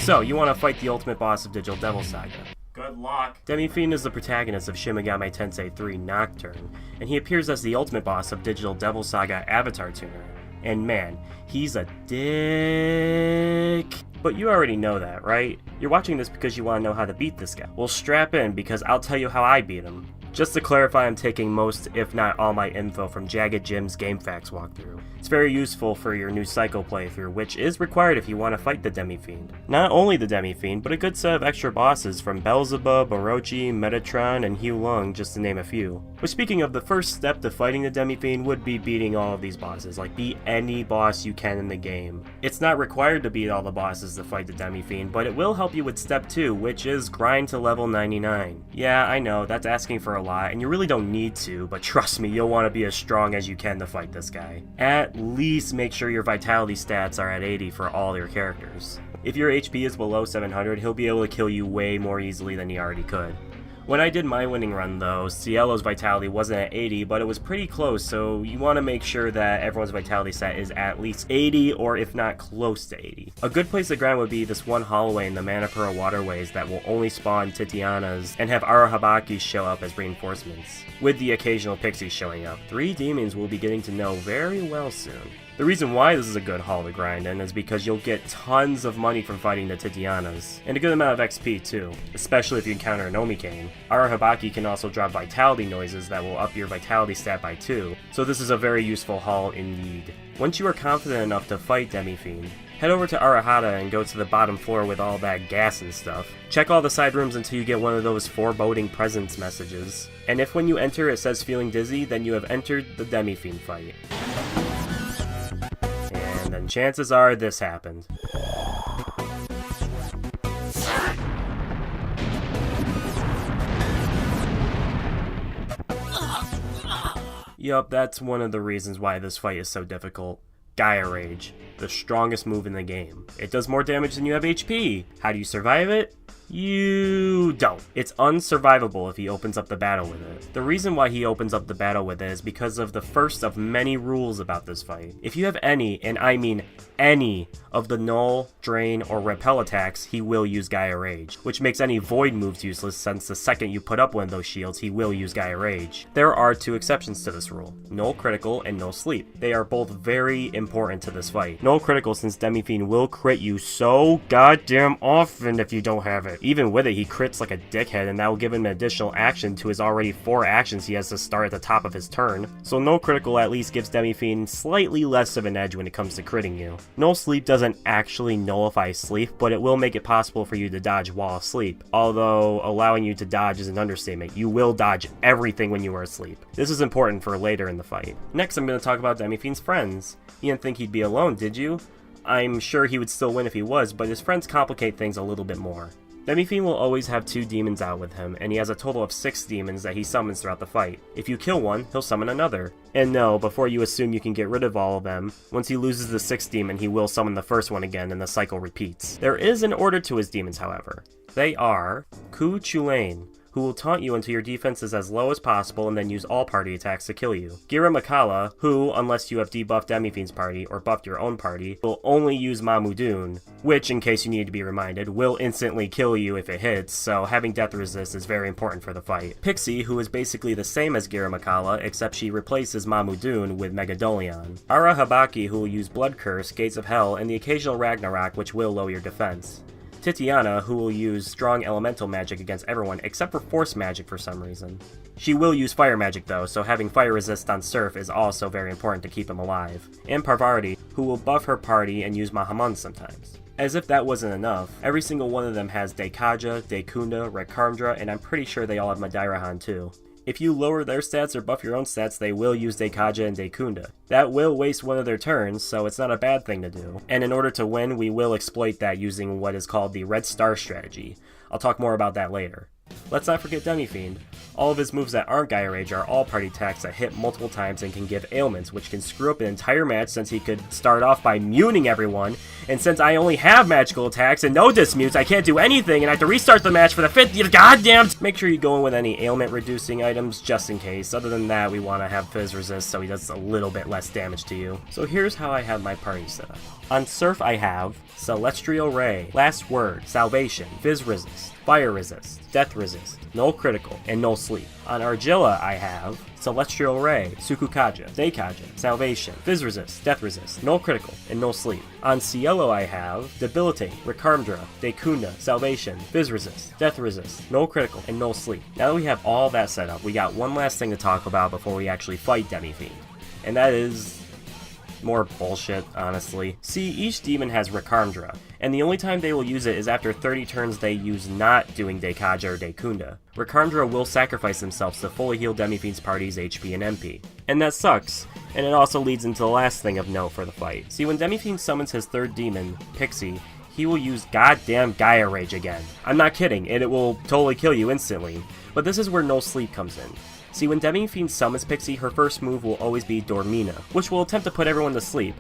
So, you want to fight the ultimate boss of Digital Devil Saga. Good luck. Demi-Fiend is the protagonist of Shin Megami Tensei 3 Nocturne, and he appears as the ultimate boss of Digital Devil Saga Avatar Tuner. And man, he's a dick. But you already know that, right? You're watching this because you want to know how to beat this guy. Well, strap in, because I'll tell you how I beat him. Just to clarify, I'm taking most, if not all, my info from Jagged Jim's GameFAQs walkthrough. It's very useful for your new Psycho playthrough, which is required if you want to fight the Demi-Fiend. Not only the Demi-Fiend, but a good set of extra bosses from Beelzebub, Orochi, Metatron, and Hugh Lung, just to name a few. But speaking of, the first step to fighting the Demi-Fiend would be beating all of these bosses, like beat any boss you can in the game. It's not required to beat all the bosses to fight the Demi-Fiend, but it will help you with step 2, which is grind to level 99. Yeah, I know, that's asking for a lot, and you really don't need to, but trust me, you'll want to be as strong as you can to fight this guy. At least make sure your vitality stats are at 80 for all your characters. If your HP is below 700, he'll be able to kill you way more easily than he already could. When I did my winning run though, Cielo's vitality wasn't at 80, but it was pretty close, so you want to make sure that everyone's vitality stat is at least 80, or if not close to 80. A good place to grind would be this one hallway in the Manapura waterways that will only spawn Titianas and have Arahabakis show up as reinforcements, with the occasional pixies showing up. 3 demons we'll be getting to know very well soon. The reason why this is a good hall to grind in is because you'll get tons of money from fighting the Titianas, and a good amount of XP too, especially if you encounter an Omikane. Arahabaki can also drop vitality noises that will up your vitality stat by 2, so this is a very useful hall indeed. Once you are confident enough to fight Demi-Fiend, head over to Arahata and go to the bottom floor with all that gas and stuff. Check all the side rooms until you get one of those foreboding presence messages, and if when you enter it says feeling dizzy, then you have entered the Demi-Fiend fight. And chances are this happened. Yup, that's one of the reasons why this fight is so difficult. Gaea Rage, the strongest move in the game. It does more damage than you have HP. How do you survive it? You don't. It's unsurvivable if he opens up the battle with it. The reason why he opens up the battle with it is because of the first of many rules about this fight. If you have any, and I mean any, of the null, drain, or repel attacks, he will use Gaea Rage, which makes any void moves useless since the second you put up one of those shields, he will use Gaea Rage. There are 2 exceptions to this rule, null critical and null sleep. They are both very important to this fight. Null critical since Demi-Fiend will crit you so goddamn often if you don't have it. Even with it, he crits like a dickhead, and that will give him an additional action to his already 4 actions he has to start at the top of his turn. So null critical at least gives Demi-Fiend slightly less of an edge when it comes to critting you. Null sleep doesn't actually nullify sleep, but it will make it possible for you to dodge while asleep. Although allowing you to dodge is an understatement. You will dodge everything when you are asleep. This is important for later in the fight. Next, I'm going to talk about Demi-Fiend's friends. You didn't think he'd be alone, did you? I'm sure he would still win if he was, but his friends complicate things a little bit more. Demi-Fiend will always have 2 demons out with him, and he has a total of 6 demons that he summons throughout the fight. If you kill one, he'll summon another. And no, before you assume you can get rid of all of them, once he loses the 6th demon, he will summon the first one again, and the cycle repeats. There is an order to his demons, however. They are Ku Chulain, who will taunt you until your defense is as low as possible and then use all party attacks to kill you. Gira Makala, who, unless you have debuffed Demi-Fiend's party or buffed your own party, will only use Mamudun, which, in case you need to be reminded, will instantly kill you if it hits, so having death resist is very important for the fight. Pixie, who is basically the same as Gira Makala, except she replaces Mamudun with Megadolion. Arahabaki, who will use Blood Curse, Gates of Hell, and the occasional Ragnarok, which will lower your defense. Titiana, who will use strong elemental magic against everyone except for force magic for some reason. She will use fire magic though, so having fire resist on Surf is also very important to keep him alive. And Parvati, who will buff her party and use Mahamon sometimes. As if that wasn't enough, every single one of them has Dekaja, Dekunda, Rekarmdra, and I'm pretty sure they all have Madirahan too. If you lower their stats or buff your own stats, they will use Dekaja and Dekunda. That will waste one of their turns, so it's not a bad thing to do. And in order to win, we will exploit that using what is called the Red Star strategy. I'll talk more about that later. Let's not forget Demi-Fiend. All of his moves that aren't Gaea Rage are all-party attacks that hit multiple times and can give ailments, which can screw up an entire match since he could start off by muting everyone, and since I only have magical attacks and no dismutes, I can't do anything and I have to restart the match for the 50th goddamn. Make sure you go in with any ailment-reducing items just in case. Other than that, we want to have Fizz resist so he does a little bit less damage to you. So here's how I have my party set up. On Surf I have Celestial Ray, Last Word, Salvation, Fizz resist, Fire resist, Death resist, Null critical, and Null sleep. On Argilla I have Celestial Ray, Sukukaja, Deikaja, Salvation, Fizz resist, Death resist, Null critical, and Null sleep. On Cielo I have Debilitate, Rekarmdra, Dekunda, Salvation, Fizz resist, Death resist, Null critical, and Null sleep. Now that we have all that set up, we got one last thing to talk about before we actually fight Demi-Fiend, and that is more bullshit, honestly. See, each demon has Rekarmdra, and the only time they will use it is after 30 turns they use not doing Deikaja or Dekunda. Rekarmdra will sacrifice themselves to fully heal Demi-Fiend's party's HP and MP. And that sucks, and it also leads into the last thing of note for the fight. See, when Demi-Fiend summons his third demon, Pixie, he will use goddamn Gaea Rage again. I'm not kidding, and it will totally kill you instantly. But this is where no sleep comes in. See, when Demi-Fiend summons Pixie, her first move will always be Dormina, which will attempt to put everyone to sleep.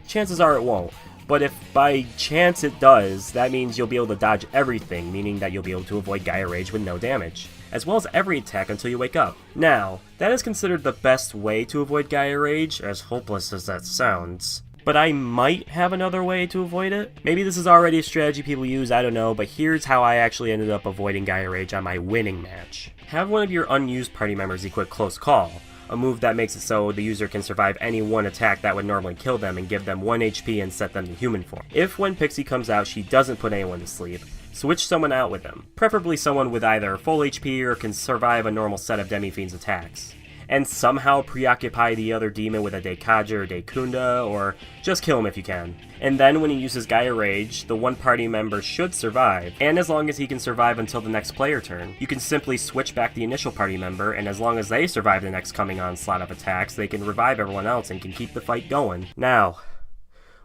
Chances are it won't, but if by chance it does, that means you'll be able to dodge everything, meaning that you'll be able to avoid Gaea Rage with no damage, as well as every attack until you wake up. Now, that is considered the best way to avoid Gaea Rage, as hopeless as that sounds. But I might have another way to avoid it. Maybe this is already a strategy people use, I don't know, but here's how I actually ended up avoiding Gaea Rage on my winning match. Have one of your unused party members equip Close Call, a move that makes it so the user can survive any one attack that would normally kill them and give them 1 HP and set them to human form. If when Pixie comes out she doesn't put anyone to sleep, switch someone out with them, preferably someone with either full HP or can survive a normal set of Demi-Fiend's attacks. And somehow preoccupy the other demon with a Deikaja or Dekunda, or just kill him if you can. And then when he uses Gaea Rage, the one party member should survive, and as long as he can survive until the next player turn, you can simply switch back the initial party member, and as long as they survive the next coming onslaught of attacks, they can revive everyone else and can keep the fight going. Now,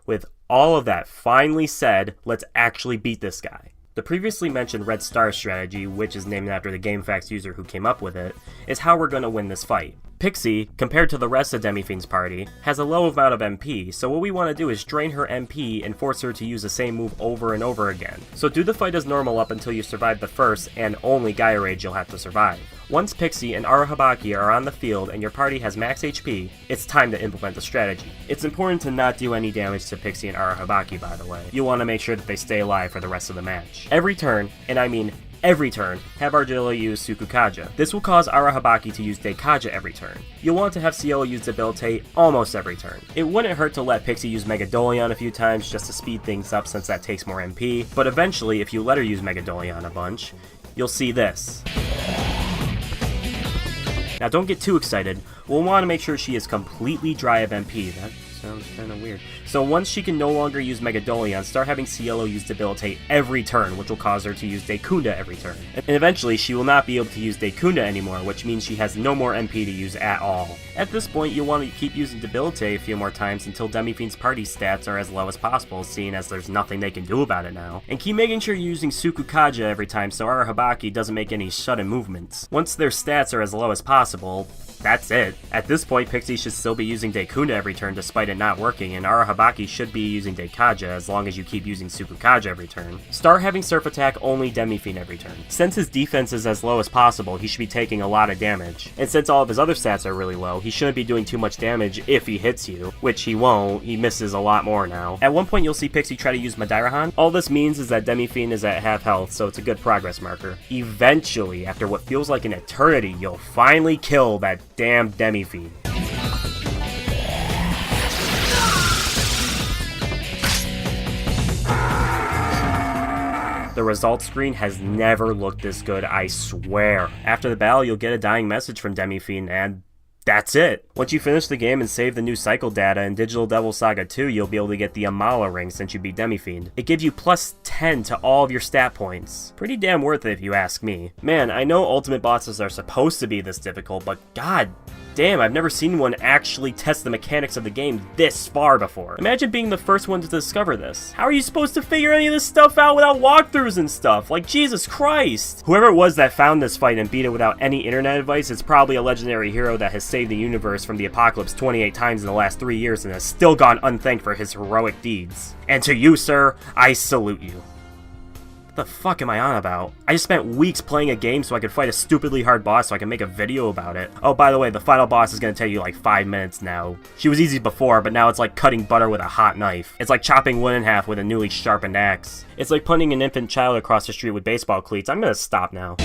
with all of that finally said, let's actually beat this guy. The previously mentioned Red Star strategy, which is named after the GameFAQs user who came up with it, is how we're going to win this fight. Pixie, compared to the rest of Demi-Fiend's party, has a low amount of MP, so what we want to do is drain her MP and force her to use the same move over and over again. So do the fight as normal up until you survive the first and only Gaea Rage you'll have to survive. Once Pixie and Arahabaki are on the field and your party has max HP, it's time to implement the strategy. It's important to not do any damage to Pixie and Arahabaki, by the way. You'll want to make sure that they stay alive for the rest of the match. Every turn, and I mean every turn, have Argilla use Sukukaja. This will cause Arahabaki to use Deikaja every turn. You'll want to have Cielo use Debilitate almost every turn. It wouldn't hurt to let Pixie use Megadolion a few times just to speed things up since that takes more MP, but eventually if you let her use Megadolion a bunch, you'll see this. Now don't get too excited, we'll want to make sure she is completely dry of MP. That sounds kind of weird. So once she can no longer use Megadolion, start having Cielo use Debilitate every turn, which will cause her to use Dekunda every turn. And eventually she will not be able to use Dekunda anymore, which means she has no more MP to use at all. At this point, you'll want to keep using Debilitate a few more times until Demi-Fiend's party stats are as low as possible, seeing as there's nothing they can do about it now. And keep making sure you're using Sukukaja every time so Arahabaki doesn't make any sudden movements. Once their stats are as low as possible, that's it. At this point, Pixie should still be using Dekunda every turn despite it not working, and Arahabaki should be using Deikaja as long as you keep using Sukukaja every turn. Start having Surf Attack only Demi-Fiend every turn. Since his defense is as low as possible, he should be taking a lot of damage. And since all of his other stats are really low, he shouldn't be doing too much damage if he hits you, which he won't. He misses a lot more now. At one point, you'll see Pixie try to use Madarahan. All this means is that Demi-Fiend is at half health, so it's a good progress marker. Eventually, after what feels like an eternity, you'll finally kill that damn Demi-Fiend. The results screen has never looked this good, I swear. After the battle, you'll get a dying message from Demi-Fiend, and that's it. Once you finish the game and save the new cycle data in Digital Devil Saga 2, you'll be able to get the Amala ring since you beat Demi-Fiend. It gives you plus 10 to all of your stat points. Pretty damn worth it if you ask me. Man, I know ultimate bosses are supposed to be this difficult, but god damn, I've never seen one actually test the mechanics of the game this far before. Imagine being the first one to discover this. How are you supposed to figure any of this stuff out without walkthroughs and stuff? Like, Jesus Christ. Whoever it was that found this fight and beat it without any internet advice is probably a legendary hero that has saved the universe from the apocalypse 28 times in the last 3 years and has still gone unthanked for his heroic deeds. And to you, sir, I salute you. What the fuck am I on about? I just spent weeks playing a game so I could fight a stupidly hard boss so I can make a video about it. Oh, by the way, the final boss is gonna take you like 5 minutes now. She was easy before, but now it's like cutting butter with a hot knife. It's like chopping wood in half with a newly sharpened axe. It's like punting an infant child across the street with baseball cleats. I'm gonna stop now.